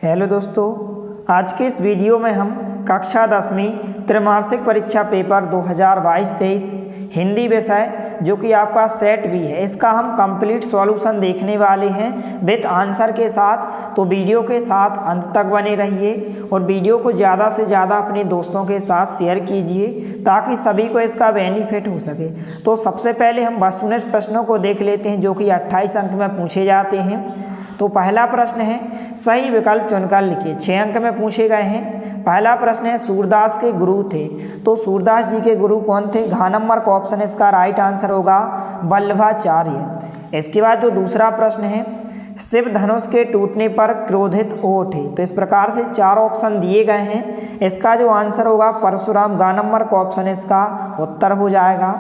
Hello दोस्तों, आज के इस वीडियो में हम कक्षा 10वीं त्रैमासिक परीक्षा पेपर 2022-23 हिंदी विषय जो कि आपका सेट भी है, इसका हम कंप्लीट सॉल्यूशन देखने वाले हैं विद आंसर के साथ। तो वीडियो के साथ अंत तक बने रहिए और वीडियो को ज़्यादा से ज़्यादा अपने दोस्तों के साथ शेयर कीजिए ताकि सभी को इसका बेनिफिट हो सके। तो सबसे पहले हम वस्तुनिष्ठ प्रश्नों को देख लेते हैं जो कि 28 अंक में पूछे जाते हैं। तो पहला प्रश्न है, सही विकल्प चुनकर लिखिए। 6 अंक में पूछे गए हैं। पहला प्रश्न है, सूरदास के गुरु थे, तो सूरदास जी के गुरु कौन थे? घ नंबर का ऑप्शन इसका राइट आंसर होगा वल्लभाचार्य। इसके बाद जो दूसरा प्रश्न है, शिव धनुष के टूटने पर क्रोधित हो उठे, तो इस प्रकार से 4 ऑप्शन दिए गए हैं। इसका जो आंसर होगा परशुराम, ग नंबर का ऑप्शन इसका उत्तर हो जाएगा।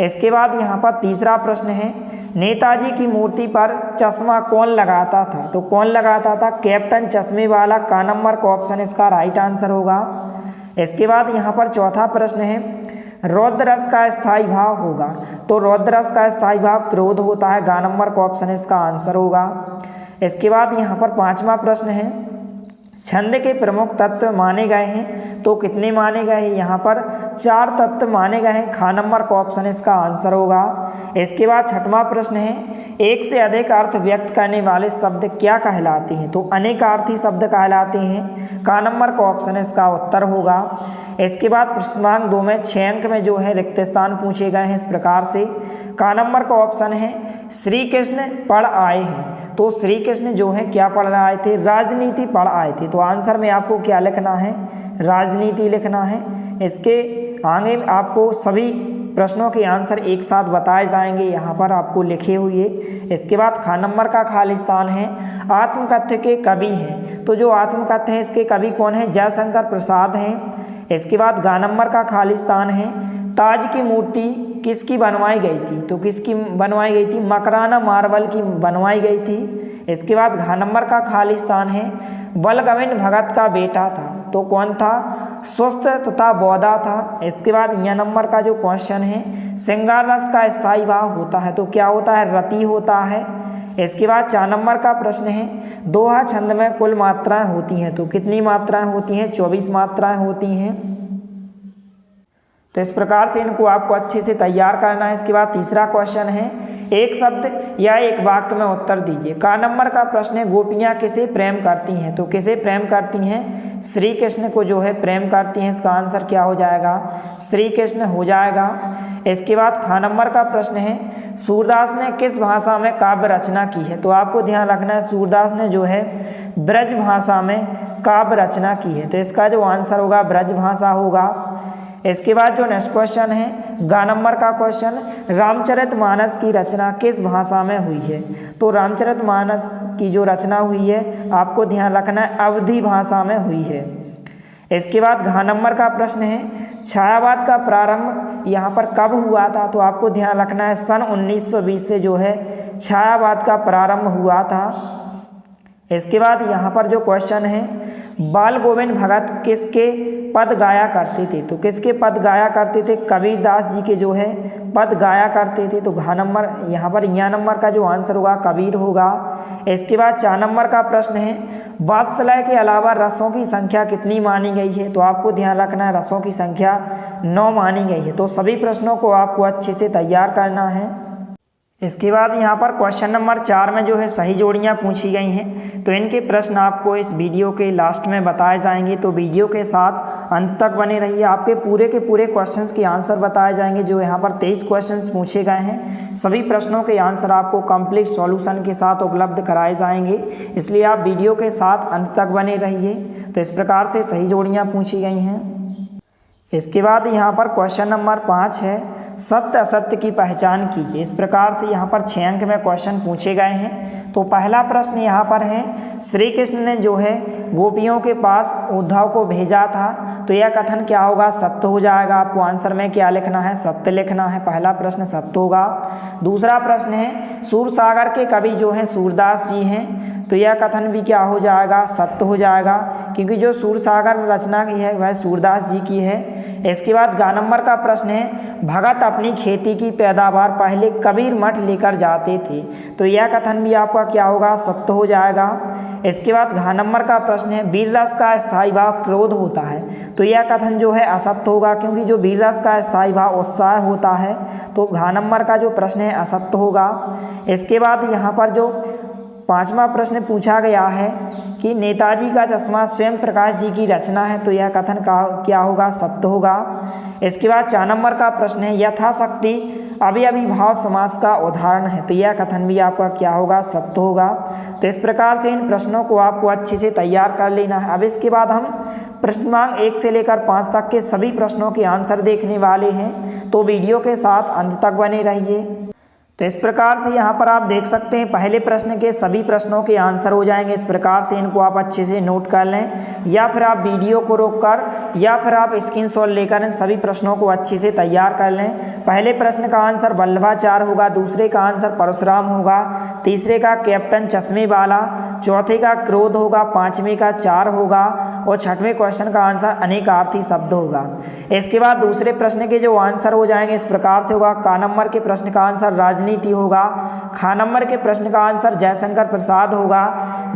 इसके बाद यहाँ पर तीसरा प्रश्न है, नेताजी की मूर्ति पर चश्मा कौन लगाता था? तो कौन लगाता था? कैप्टन चश्मे वाला, क नंबर का ऑप्शन इसका राइट आंसर होगा। इसके बाद यहाँ पर चौथा प्रश्न है, रौद्र रस का स्थायी भाव होगा, तो रौद्र रस का स्थायी भाव क्रोध होता है, ग नंबर का ऑप्शन इसका आंसर होगा। इसके बाद यहाँ पर पांचवा प्रश्न है, छंद के प्रमुख तत्व माने गए हैं, तो कितने माने गए हैं? यहाँ पर 4 तत्व माने गए हैं, ख नंबर का ऑप्शन इसका आंसर होगा। इसके बाद छठवां प्रश्न है, एक से अधिक अर्थ व्यक्त करने वाले शब्द क्या कहलाते हैं? तो अनेकार्थी शब्द कहलाते हैं, क नंबर का ऑप्शन इसका उत्तर होगा। इसके बाद प्रश्नांक 2 में 6 अंक में जो है रिक्त स्थान पूछे गए हैं इस प्रकार से। क नंबर का ऑप्शन है, श्री कृष्ण पढ़ आए हैं, तो श्री कृष्ण जो है क्या पढ़ आए थे? राजनीति पढ़ आए थे। तो आंसर में आपको क्या लिखना है? राजनीति लिखना है। इसके आगे आपको सभी प्रश्नों के आंसर एक साथ बताए जाएंगे, यहाँ पर आपको लिखे हुए। इसके बाद ख नंबर का खालिस्तान है, आत्मकथ्य के कवि हैं, तो जो आत्मकथ्य है इसके कवि कौन है? जयशंकर प्रसाद हैं। इसके बाद ग नंबर का खालिस्तान है, ताज की मूर्ति किसकी बनवाई गई थी? तो किसकी बनवाई गई थी? मकराना मार्बल की बनवाई गई थी। इसके बाद घ नंबर का खालिस्तान है, बलगविंद भगत का बेटा था, तो कौन था? स्वस्थ तथा बौद्धा था। इसके बाद य नंबर का जो क्वेश्चन है, श्रृंगार रस का स्थायी भाव होता है, तो क्या होता है? रति होता है। इसके बाद 4 नंबर का प्रश्न है, दोहा छंद में कुल मात्राएं होती हैं, तो कितनी मात्राएं होती हैं? 24 मात्राएं होती हैं। तो इस प्रकार से इनको आपको अच्छे से तैयार करना है। इसके बाद तीसरा क्वेश्चन है, एक शब्द या एक वाक्य में उत्तर दीजिए। क नंबर का प्रश्न है, गोपियाँ किसे प्रेम करती हैं? तो किसे प्रेम करती हैं? श्री कृष्ण को जो है प्रेम करती हैं। इसका आंसर क्या हो जाएगा? श्री कृष्ण हो जाएगा। इसके बाद ख नंबर का प्रश्न है, सूरदास ने किस भाषा में काव्य रचना की है? तो आपको ध्यान रखना है, सूरदास ने जो है ब्रज भाषा में काव्य रचना की है, तो इसका जो आंसर होगा ब्रज भाषा होगा। इसके बाद जो नेक्स्ट क्वेश्चन है, ग नंबर का क्वेश्चन, रामचरितमानस की रचना किस भाषा में हुई है? तो रामचरितमानस की जो रचना हुई है आपको ध्यान रखना है अवधी भाषा में हुई है। इसके बाद घ नंबर का प्रश्न है, छायावाद का प्रारंभ यहाँ पर कब हुआ था? तो आपको ध्यान रखना है सन 1920 से जो है छायावाद का प्रारंभ हुआ था। इसके बाद यहाँ पर जो क्वेश्चन है, बाल गोविंद भगत किसके पद गाया करते थे? तो किसके पद गाया करते थे? कबीरदास जी के जो है पद गाया करते थे। तो घ नंबर यहाँ पर य नंबर का जो आंसर होगा कबीर होगा। इसके बाद 4 नंबर का प्रश्न है, वात्सल्य के अलावा रसों की संख्या कितनी मानी गई है? तो आपको ध्यान रखना है रसों की संख्या 9 मानी गई है। तो सभी प्रश्नों को आपको अच्छे से तैयार करना है। इसके बाद यहाँ पर क्वेश्चन नंबर 4 में जो है सही जोड़ियाँ पूछी गई हैं, तो इनके प्रश्न आपको इस वीडियो के लास्ट में बताए जाएंगे। तो वीडियो के साथ अंत तक बने रहिए, आपके पूरे के पूरे क्वेश्चंस के आंसर बताए जाएंगे। जो यहाँ पर 23 क्वेश्चंस पूछे गए हैं, सभी प्रश्नों के आंसर आपको कंप्लीट सॉल्यूशन के साथ उपलब्ध कराए जाएंगे, इसलिए आप वीडियो के साथ अंत तक बने रहिए। तो इस प्रकार से सही जोड़ियाँ पूछी गई हैं। इसके बाद यहाँ पर क्वेश्चन नंबर 5 है, सत्य असत्य की पहचान कीजिए। इस प्रकार से यहाँ पर 6 अंक में क्वेश्चन पूछे गए हैं। तो पहला प्रश्न यहाँ पर है, श्री कृष्ण ने जो है गोपियों के पास उद्धव को भेजा था, तो यह कथन क्या होगा? सत्य हो जाएगा। आपको आंसर में क्या लिखना है? सत्य लिखना है। पहला प्रश्न सत्य होगा। दूसरा प्रश्न है, सूरसागर के कवि जो हैं सूरदास जी हैं, तो तो यह कथन भी क्या हो जाएगा, सत्य हो जाएगा, क्योंकि जो सूरसागर रचना की है वह सूरदास जी की है। इसके बाद ग नंबर का प्रश्न है, भगत अपनी खेती की पैदावार पहले कबीर मठ लेकर जाते थे। तो यह कथन भी आपका क्या होगा, सत्य हो जाएगा। इसके बाद घ नंबर का प्रश्न है, वीर रस का स्थायी भाव क्रोध होता है। तो यह कथन जो है असत्य होगा, क्योंकि जो वीर रस का स्थायी भाव उत्साह होता है। तो घ नंबर का जो प्रश्न है असत्य होगा। इसके बाद यहाँ पर जो 5वां प्रश्न पूछा गया है कि नेताजी का चश्मा स्वयं प्रकाश जी की रचना है। तो यह कथन क्या होगा, सत्य होगा। इसके बाद 4 नंबर का प्रश्न है, यथाशक्ति अभिभाव समास का उदाहरण है। तो यह कथन भी आपका क्या होगा, सत्य होगा। तो इस प्रकार से इन प्रश्नों को आपको अच्छे से तैयार कर लेना है। अब इसके बाद हम प्रश्न क्रमांक 1 से लेकर 5 तक के सभी प्रश्नों के आंसर देखने वाले हैं, तो वीडियो के साथ अंत तक बने रहिए। तो इस प्रकार से यहाँ पर आप देख सकते हैं पहले प्रश्न के सभी प्रश्नों के आंसर हो जाएंगे। इस प्रकार से इनको आप अच्छे से नोट कर लें, या फिर आप वीडियो को रोककर या फिर आप स्क्रीनशॉट लेकर इन सभी प्रश्नों को अच्छे से तैयार कर लें। पहले प्रश्न का आंसर वल्लभाचार्य होगा, दूसरे का आंसर परशुराम होगा, तीसरे का कैप्टन चश्मे वाला, चौथे का क्रोध होगा, पाँचवें का चार होगा और छठवें क्वेश्चन का आंसर अनेकार्थी शब्द होगा। इसके बाद दूसरे प्रश्न के जो आंसर हो जाएंगे इस प्रकार से होगा, क नंबर के प्रश्न का आंसर राजनीति होगा, ख नंबर के प्रश्न का आंसर जयशंकर प्रसाद होगा,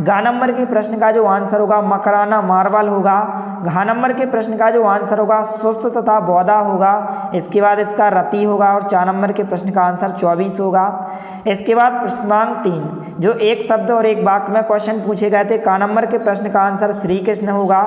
ग नंबर के प्रश्न का जो आंसर होगा मकराना मार्वल होगा, घ नंबर के प्रश्न का जो आंसर होगा सुस्त तथा बौदा होगा। इसके बाद इसका रति होगा और 4 नंबर के प्रश्न का आंसर 24 होगा। इसके बाद प्रश्न क्रमांक 3 जो एक शब्द और एक वाक्य में क्वेश्चन पूछे गए थे, क नंबर के प्रश्न का आंसर श्री कृष्ण होगा,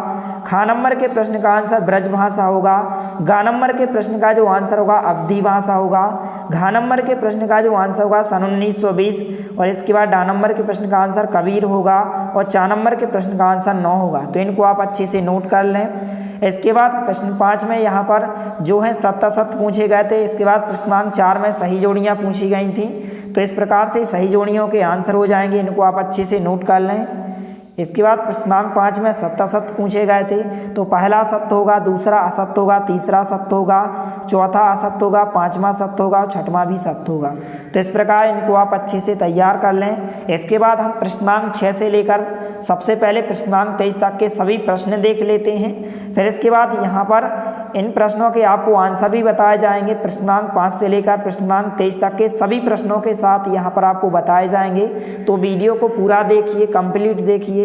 ख नंबर के प्रश्न का आंसर ब्रज भाषा होगा, ग नंबर के प्रश्न का जो आंसर होगा अवधी भाषा होगा, घ नंबर के प्रश्न का जो आंसर होगा सन 1920 और इसके बाद ड नंबर के प्रश्न का आंसर कबीर होगा और 4 नंबर के प्रश्न का आंसर 9 होगा। तो इनको आप अच्छे से नोट कर लें। इसके बाद प्रश्न 5 में यहाँ पर जो है सत्य पूछे गए थे। इसके बाद प्रश्न क्रमांक 4 में सही जोड़ियाँ पूछी गई थी। तो इस प्रकार से सही जोड़ियों के आंसर हो जाएंगे, इनको आप अच्छे से नोट कर लें। इसके बाद प्रश्न क्रमांक 5 में सत्य पूछे गए थे। तो पहला सत्य होगा, दूसरा असत्य होगा, तीसरा सत्य होगा, चौथा असत्य होगा, 5वां सत्य होगा और 6वां भी सत्य होगा। तो इस प्रकार इनको आप अच्छे से तैयार कर लें। इसके बाद हम प्रश्न क्रमांक 6 से लेकर सबसे पहले प्रश्न क्रमांक 23 तक के सभी प्रश्न देख लेते हैं। फिर इसके बाद यहाँ पर इन प्रश्नों के आपको आंसर भी बताए जाएंगे। प्रश्न क्रमांक 5 से लेकर प्रश्न क्रमांक 23 तक के सभी प्रश्नों के साथ यहाँ पर आपको बताए जाएंगे। तो वीडियो को पूरा देखिए, कंप्लीट देखिए।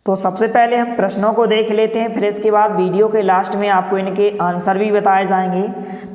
तो सबसे पहले हम प्रश्नों को देख लेते हैं, फिर इसके बाद वीडियो के लास्ट में आपको इनके आंसर भी बताए जाएंगे।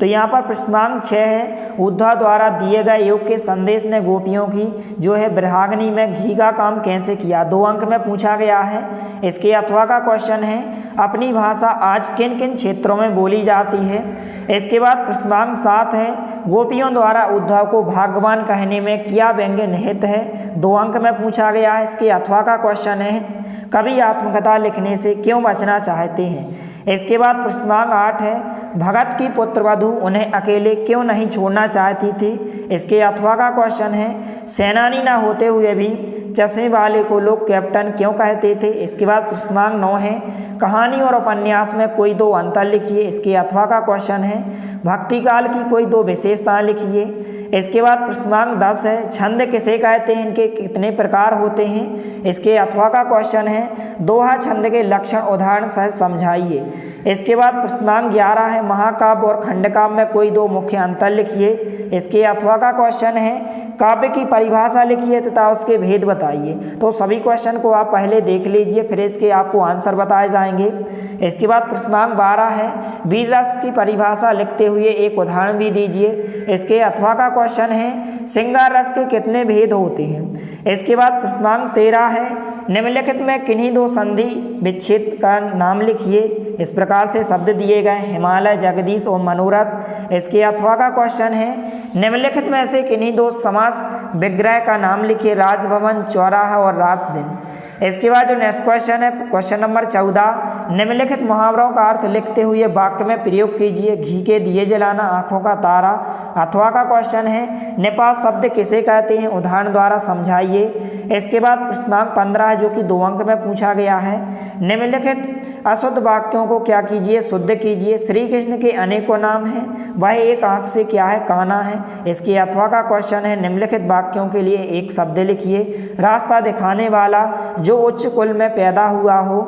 तो यहाँ पर प्रश्न क्रमांक 6 है, उद्धव द्वारा दिए गए योग के संदेश ने गोपियों की जो है ब्रहाग्नि में घी का काम कैसे किया। 2 अंक में पूछा गया है। इसके अथवा का क्वेश्चन है, अपनी भाषा आज किन किन क्षेत्रों में बोली जाती है। इसके बाद प्रश्न क्रमांक 7 है, गोपियों द्वारा उद्धव को भाग्यवान कहने में क्या व्यंग्य निहित है। 2 अंक में पूछा गया है। इसके अथवा का क्वेश्चन है, कवि आत्मकथा लिखने से क्यों बचना चाहते हैं। इसके बाद प्रश्न क्रमांक 8 है, भगत की पुत्रवधू उन्हें अकेले क्यों नहीं छोड़ना चाहती थी। इसके अथवा का क्वेश्चन है, सेनानी न होते हुए भी चश्मे वाले को लोग कैप्टन क्यों कहते थे। इसके बाद प्रश्न क्रमांक 9 है, कहानी और उपन्यास में कोई 2 अंतर लिखिए। इसके अथवा का क्वेश्चन है, भक्ति काल की कोई 2 विशेषताएं लिखिए। इसके बाद प्रश्न क्रमांक 10 है, छंद किसे कहते हैं, इनके कितने प्रकार होते हैं। इसके अथवा का क्वेश्चन है, दोहा छंद के लक्षण उदाहरण सहित समझाइए। इसके बाद प्रश्न क्रमांक 11 है, महाकाव्य और खंडकाव्य में कोई 2 मुख्य अंतर लिखिए। इसके अथवा का क्वेश्चन है, काव्य की परिभाषा लिखिए तथा उसके भेद बताइए। तो सभी क्वेश्चन को आप पहले देख लीजिए, फिर इसके आपको आंसर बताए जाएंगे। इसके बाद प्रश्न क्रमांक 12 है, वीर रस की परिभाषा लिखते हुए एक उदाहरण भी दीजिए। इसके अथवा का क्वेश्चन है, श्रृंगार रस के कितने भेद होते हैं। इसके बाद प्रश्न क्रमांक 13 है, निम्नलिखित में किन्हीं 2 संधि विच्छेद का नाम लिखिए। इस प्रकार से शब्द दिए गए, हिमालय, जगदीश और मनोरथ। इसके अथवा का क्वेश्चन है, निम्नलिखित में से किन्हीं 2 समास विग्रह का नाम लिखिए। राजभवन, चौराहा और रात दिन। इसके बाद जो नेक्स्ट क्वेश्चन है क्वेश्चन नंबर 14, निम्नलिखित मुहावरों का अर्थ लिखते हुए वाक्य में प्रयोग कीजिए। घी के दिए जलाना, आंखों का तारा। अथवा का क्वेश्चन है निपात शब्द किसे कहते हैं, उदाहरण द्वारा समझाइए। इसके बाद प्रश्नांक 15 है जो कि 2 अंक में पूछा गया है। निम्नलिखित अशुद्ध वाक्यों को क्या कीजिए, शुद्ध कीजिए। श्री कृष्ण के अनेकों नाम हैं, वह एक आंख से क्या है, काना है। इसके अथवा का क्वेश्चन है निम्नलिखित वाक्यों के लिए एक शब्द लिखिए। रास्ता दिखाने वाला, जो उच्च कुल में पैदा हुआ हो।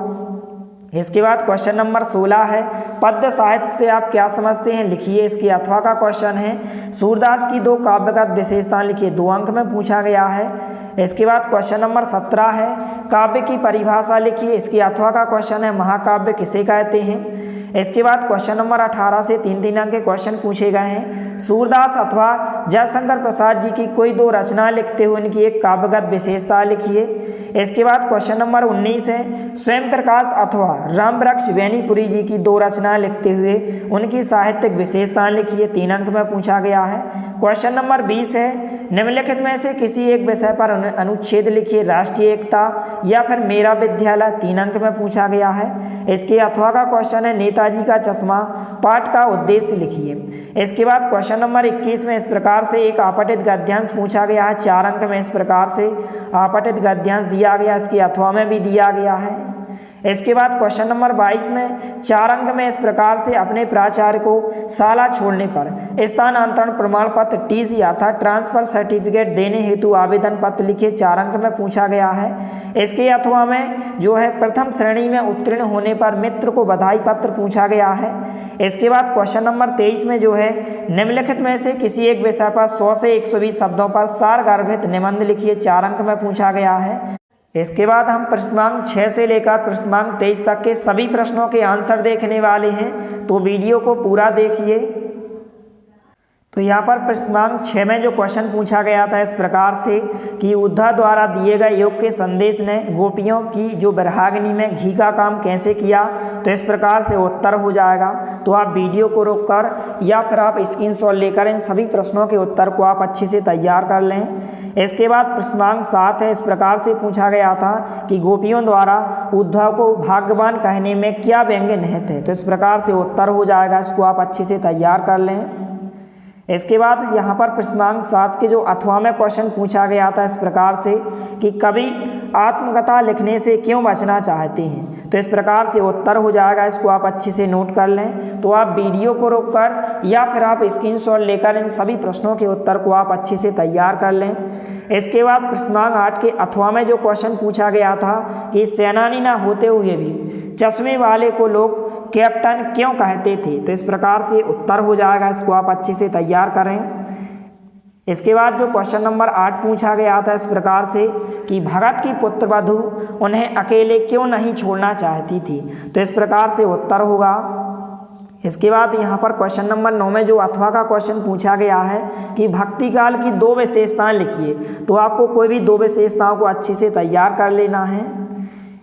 इसके बाद क्वेश्चन नंबर 16 है पद्य साहित्य से आप क्या समझते हैं, लिखिए। इसके अथवा का क्वेश्चन है सूरदास की 2 काव्यगत विशेषताएं लिखिए। 2 अंक में पूछा गया है। इसके बाद क्वेश्चन नंबर 17 है काव्य की परिभाषा लिखिए। इसके अथवा का क्वेश्चन है महाकाव्य किसे कहते हैं। इसके बाद क्वेश्चन नंबर 18 से 3 अंक के क्वेश्चन पूछे गए हैं। सूरदास अथवा जयशंकर प्रसाद जी की कोई 2 रचना लिखते हुए उनकी एक काव्यगत विशेषता लिखिए। इसके बाद क्वेश्चन नंबर 19 है स्वयं प्रकाश अथवा रामवृक्ष बेनीपुरी जी की 2 रचना लिखते हुए उनकी साहित्यिक विशेषताएं लिखिए। 3 अंक में पूछा गया है। क्वेश्चन नंबर 20 है निम्नलिखित में से किसी एक विषय पर अनुच्छेद लिखिए। राष्ट्रीय एकता या फिर मेरा विद्यालय। 3 अंक में पूछा गया है। इसके अथवा का क्वेश्चन है नेताजी का चश्मा, पाठ का उद्देश्य लिखिए। इसके बाद क्वेश्चन नंबर 21 में इस प्रकार से एक आपतित गद्यांश पूछा गया है। 4 अंक में इस प्रकार से आपतित गद्यांश दिया गया, इसके अथवा में भी दिया गया है। इसके बाद क्वेश्चन नंबर 22 में 4 अंक में इस प्रकार से अपने प्राचार्य को शाला छोड़ने पर स्थानांतरण प्रमाण पत्र TC अर्थात ट्रांसफर सर्टिफिकेट देने हेतु आवेदन पत्र लिखिए। 4 अंक में पूछा गया है। इसके अथवा में जो है प्रथम श्रेणी में उत्तीर्ण होने पर मित्र को बधाई पत्र पूछा गया है। इसके बाद क्वेश्चन नंबर 23 में जो है निम्नलिखित में से किसी एक विषय पर 100 से 120 शब्दों पर सारगर्भित निबंध लिखिए। 4 अंक में पूछा गया है। इसके बाद हम प्रश्नांक 6 से लेकर प्रश्नांक 23 तक के सभी प्रश्नों के आंसर देखने वाले हैं, तो वीडियो को पूरा देखिए। तो यहाँ पर प्रश्नांक 6 में जो क्वेश्चन पूछा गया था इस प्रकार से कि उद्धव द्वारा दिए गए योग के संदेश ने गोपियों की जो बरहाग्नि में घी का काम कैसे किया, तो इस प्रकार से उत्तर हो जाएगा। तो आप वीडियो को रोककर या फिर आप स्क्रीनशॉट लेकर इन सभी प्रश्नों के उत्तर को आप अच्छे से तैयार कर लें। इसके बाद प्रश्नांक 7 है। इस प्रकार से पूछा गया था कि गोपियों द्वारा उद्धव को भाग्यवान कहने में क्या व्यंग्य निहित है, तो इस प्रकार से उत्तर हो जाएगा। इसको आप अच्छे से तैयार कर लें। इसके बाद यहाँ पर प्रश्नांक 7 के जो अथवा में क्वेश्चन पूछा गया था इस प्रकार से कि कवि आत्मकथा लिखने से क्यों बचना चाहते हैं, तो इस प्रकार से उत्तर हो जाएगा। इसको आप अच्छे से नोट कर लें। तो आप वीडियो को रोककर या फिर आप स्क्रीनशॉट लेकर इन सभी प्रश्नों के उत्तर को आप अच्छे से तैयार कर लें। इसके बाद प्रश्नांक 8 के अथवा में जो क्वेश्चन पूछा गया था कि सेनानी ना होते हुए भी चश्मे वाले को लोग कैप्टन क्यों कहते थे, तो इस प्रकार से उत्तर हो जाएगा। इसको आप अच्छे से तैयार करें। इसके बाद जो क्वेश्चन नंबर 8 पूछा गया था इस प्रकार से कि भगत की पुत्रवधू उन्हें अकेले क्यों नहीं छोड़ना चाहती थी, तो इस प्रकार से उत्तर होगा। इसके बाद यहाँ पर क्वेश्चन नंबर 9 में जो अथवा का क्वेश्चन पूछा गया है कि भक्ति काल की 2 विशेषताएं लिखिए, तो आपको कोई भी 2 विशेषताओं को अच्छे से तैयार कर लेना है।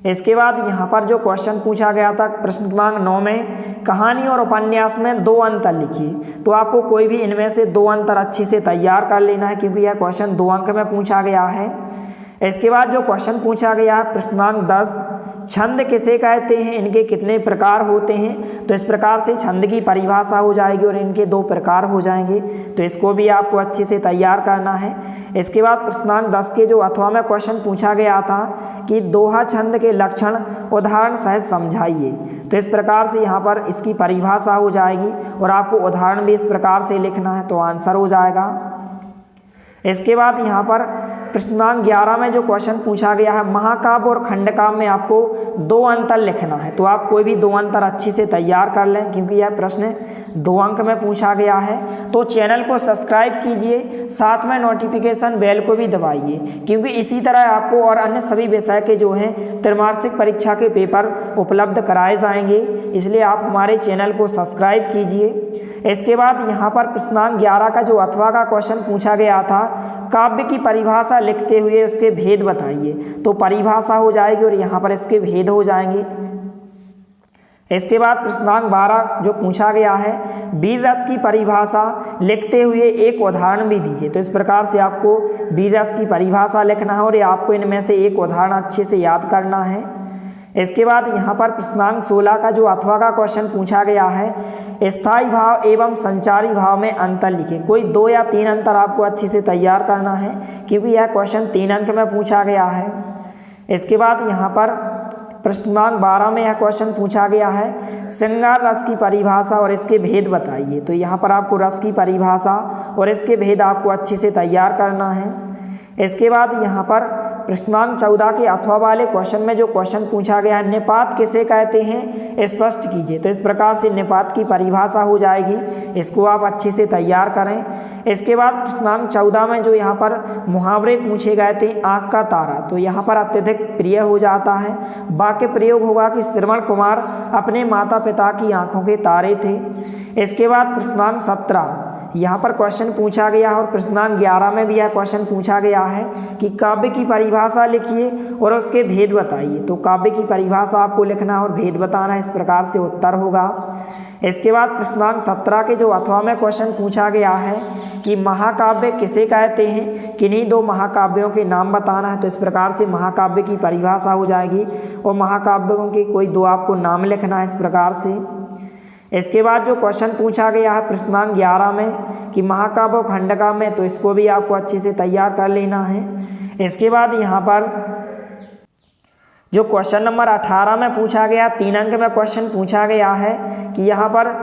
इसके बाद यहाँ पर जो क्वेश्चन पूछा गया था प्रश्न क्रमांक 9 में कहानी और उपन्यास में 2 अंतर लिखिए, तो आपको कोई भी इनमें से 2 अंतर अच्छे से तैयार कर लेना है क्योंकि यह क्वेश्चन 2 अंक में पूछा गया है। इसके बाद जो क्वेश्चन पूछा गया है प्रश्न क्रमांक 10 छंद किसे कहते हैं, इनके कितने प्रकार होते हैं, तो इस प्रकार से छंद की परिभाषा हो जाएगी और इनके 2 प्रकार हो जाएंगे, तो इसको भी आपको अच्छे से तैयार करना है। इसके बाद प्रश्नांक 10 के जो अथवा में क्वेश्चन पूछा गया था कि दोहा छंद के लक्षण उदाहरण सहित समझाइए, तो इस प्रकार से यहाँ पर इसकी परिभाषा हो जाएगी और आपको उदाहरण भी इस प्रकार से लिखना है, तो आंसर हो जाएगा। इसके बाद यहाँ पर प्रश्नांक 11 में जो क्वेश्चन पूछा गया है महाकाव्य और खंडकाव्य में आपको 2 अंतर लिखना है, तो आप कोई भी 2 अंतर अच्छे से तैयार कर लें क्योंकि यह प्रश्न 2 अंक में पूछा गया है। तो चैनल को सब्सक्राइब कीजिए, साथ में नोटिफिकेशन बेल को भी दबाइए क्योंकि इसी तरह आपको और अन्य सभी विषय के जो हैं त्रैमासिक परीक्षा के पेपर उपलब्ध कराए जाएंगे, इसलिए आप हमारे चैनल को सब्सक्राइब कीजिए। इसके बाद यहाँ पर प्रश्नांक 11 का जो अथवा का क्वेश्चन पूछा गया था काव्य की परिभाषा लिखते हुए उसके भेद बताइए, तो परिभाषा हो जाएगी और यहाँ पर इसके भेद हो जाएंगे। इसके बाद प्रश्नांक 12 जो पूछा गया है, वीर रस की परिभाषा लिखते हुए एक उदाहरण भी दीजिए। तो इस प्रकार से आपको वीर रस की परिभाषा लिखना है और ये आपको इनमें से एक उदाहरण अच्छे से याद करना है। इसके बाद यहाँ पर प्रश्नांक 16 का जो अथवा का क्वेश्चन पूछा गया है, स्थायी भाव एवं संचारी भाव में अंतर लिखिए। कोई 2 या 3 अंतर आपको अच्छे से तैयार करना है क्योंकि यह क्वेश्चन 3 अंक में पूछा गया है। इसके बाद यहाँ पर प्रश्नांक 12 में यह क्वेश्चन पूछा गया है, श्रृंगार रस की परिभाषा और इसके भेद बताइए। तो यहाँ पर आपको रस की परिभाषा और इसके भेद आपको अच्छे से तैयार करना है। इसके बाद यहाँ पर प्रश्नांक 14 के अथवा वाले क्वेश्चन में जो क्वेश्चन पूछा गया है, निपात किसे कहते हैं स्पष्ट कीजिए। तो इस प्रकार से निपात की परिभाषा हो जाएगी, इसको आप अच्छे से तैयार करें। इसके बाद प्रश्नांक 14 में जो यहाँ पर मुहावरे पूछे गए थे, आँख का तारा, तो यहाँ पर अत्यधिक प्रिय हो जाता है। वाक्य प्रयोग होगा कि श्रवण कुमार अपने माता पिता की आँखों के तारे थे। इसके बाद प्रश्नांक 17 यहाँ पर क्वेश्चन पूछा गया है और प्रश्नांक 11 में भी यह क्वेश्चन पूछा गया है कि काव्य की परिभाषा लिखिए और उसके भेद बताइए। तो काव्य की परिभाषा आपको लिखना है और भेद बताना है, इस प्रकार से उत्तर होगा। इसके बाद प्रश्नांक 17 के जो अथवा में क्वेश्चन पूछा गया है कि महाकाव्य किसे कहते हैं, किन्हीं 2 महाकाव्यों के नाम बताना है। तो इस प्रकार से महाकाव्य की परिभाषा हो जाएगी और महाकाव्यों के कोई 2 आपको नाम लिखना है, इस प्रकार से। इसके बाद जो क्वेश्चन पूछा गया है प्रश्नांक 11 में कि महाकाव्य खंडका में, तो इसको भी आपको अच्छे से तैयार कर लेना है। इसके बाद यहाँ पर जो क्वेश्चन नंबर 18 में पूछा गया, 3 अंक में क्वेश्चन पूछा गया है कि यहाँ पर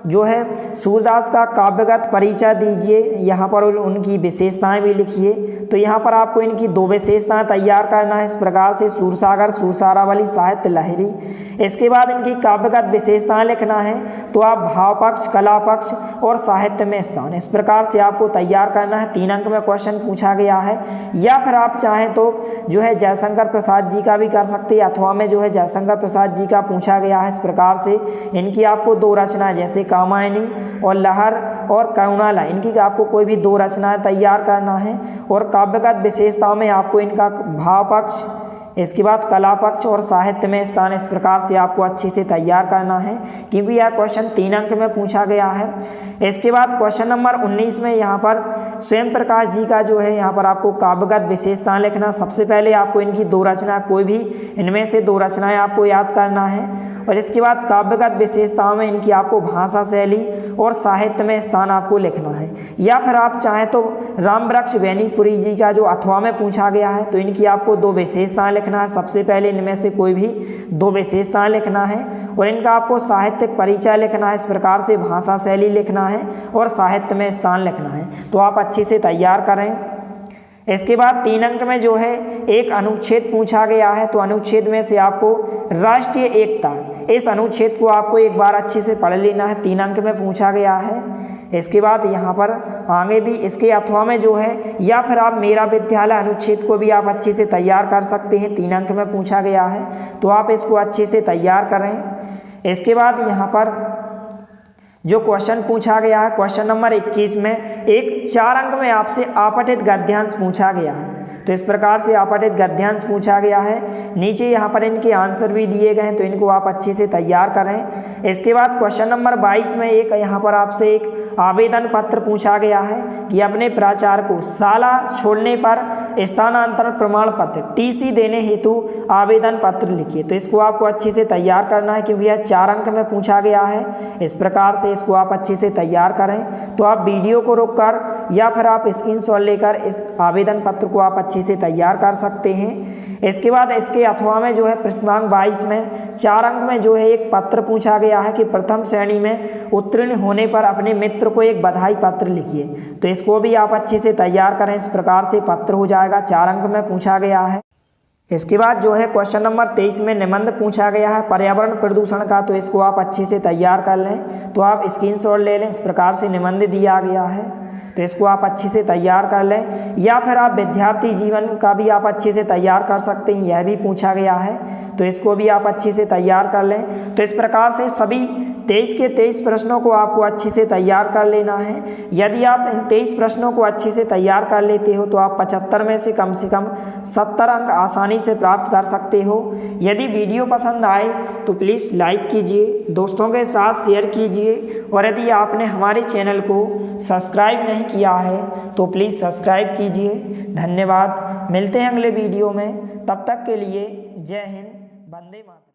जो है सूरदास का काव्यगत परिचय दीजिए, यहाँ पर उनकी विशेषताएं भी लिखिए। तो यहाँ पर आपको इनकी 2 विशेषताएं तैयार करना है, इस प्रकार से सूरसागर, सूरसारावली, साहित्य लहरी। इसके बाद इनकी काव्यगत विशेषताएं लिखना है, तो आप भाव पक्ष, कला पक्ष और साहित्य में स्थान, इस प्रकार से आपको तैयार करना है। 3 अंक में क्वेश्चन पूछा गया है। या फिर आप चाहें तो जो है जयशंकर प्रसाद जी का भी कर सकते हैं, अथवा में जो है जयशंकर प्रसाद जी का पूछा गया है। इस प्रकार से इनकी आपको 2 रचनाएं जैसे कामायनी और लहर और करुणालय, इनकी आपको कोई भी 2 रचनाएं तैयार करना है। और काव्यगत विशेषताओं में आपको इनका भाव पक्ष, इसके बाद कला पक्ष और साहित्य में स्थान, इस प्रकार से आपको अच्छे से तैयार करना है क्योंकि यह क्वेश्चन 3 अंक में पूछा गया है। इसके बाद क्वेश्चन नंबर 19 में यहाँ पर स्वयं प्रकाश जी का जो है यहाँ पर आपको काव्यगत विशेषताएं लिखना। सबसे पहले आपको इनकी 2 रचना, कोई भी इनमें से 2 रचनाएं आपको याद करना है। और इसके बाद काव्यगत विशेषताओं में इनकी आपको भाषा शैली और साहित्य में स्थान आपको लिखना है। या फिर आप चाहें तो रामवृक्ष बेनीपुरी जी का जो अथवा में पूछा गया है, तो इनकी आपको 2 विशेषताएं लिखना है। सबसे पहले इनमें से कोई भी 2 विशेषताएं लिखना है और इनका आपको साहित्यिक परिचय लिखना है, इस प्रकार से भाषा शैली लिखना है और साहित्य में स्थान लिखना है। तो आप अच्छे से तैयार करें। इसके बाद 3 अंक में जो है एक अनुच्छेद पूछा गया है, तो अनुच्छेद में से आपको राष्ट्रीय एकता, इस अनुच्छेद को आपको एक बार अच्छे से पढ़ लेना है, 3 अंक में पूछा गया है। इसके बाद यहाँ पर आगे भी इसके अथवा में जो है, या फिर आप मेरा विद्यालय अनुच्छेद को भी आप अच्छे से तैयार कर सकते हैं, 3 अंक में पूछा गया है, तो आप इसको अच्छे से तैयार करें। इसके बाद यहाँ पर जो क्वेश्चन पूछा गया है क्वेश्चन नंबर 21 में एक 4 अंक में आपसे अपठित गद्यांश पूछा गया है। तो इस प्रकार से अपठित गद्यांश पूछा गया है। नीचे यहाँ पर इनके आंसर भी दिए गए हैं, तो इनको आप अच्छे से तैयार करें। इसके बाद क्वेश्चन नंबर 22 में एक यहाँ पर आपसे एक आवेदन पत्र पूछा गया है कि अपने प्राचार्य को शाला छोड़ने पर स्थानांतरण प्रमाण पत्र TC देने हेतु आवेदन पत्र लिखिए। तो इसको आपको अच्छे से तैयार करना है क्योंकि यह 4 अंक में पूछा गया है। इस प्रकार से इसको आप अच्छे से तैयार करें। तो आप वीडियो को रोककर या फिर आप स्क्रीनशॉट लेकर इस आवेदन पत्र को आप अच्छे से तैयार कर सकते हैं। इसके बाद इसके अथवा में जो है प्रश्नांक 22 में 4 अंक में जो है एक पत्र पूछा गया है कि प्रथम श्रेणी में उत्तीर्ण होने पर अपने मित्र को एक बधाई पत्र लिखिए। तो इसको भी आप अच्छे से तैयार करें, इस प्रकार से पत्र हो जाएगा, 4 अंक में पूछा गया है। इसके बाद जो है क्वेश्चन नंबर 23 में निबंध पूछा गया है पर्यावरण प्रदूषण का, तो इसको आप अच्छे से तैयार कर लें। तो आप स्क्रीनशॉट ले लें, इस प्रकार से निबंध दिया गया है, तो इसको आप अच्छे से तैयार कर लें। या फिर आप विद्यार्थी जीवन का भी आप अच्छे से तैयार कर सकते हैं, यह भी पूछा गया है, तो इसको भी आप अच्छे से तैयार कर लें। तो इस प्रकार से सभी 23 के 23 प्रश्नों को आपको अच्छे से तैयार कर लेना है। यदि आप इन 23 प्रश्नों को अच्छे से तैयार कर लेते हो तो आप 75 में से कम 70 अंक आसानी से प्राप्त कर सकते हो। यदि वीडियो पसंद आए तो प्लीज़ लाइक कीजिए, दोस्तों के साथ शेयर कीजिए और यदि आपने हमारे चैनल को सब्सक्राइब नहीं किया है तो प्लीज़ सब्सक्राइब कीजिए। धन्यवाद। मिलते हैं अगले वीडियो में, तब तक के लिए जय हिंद, वंदे मातरम।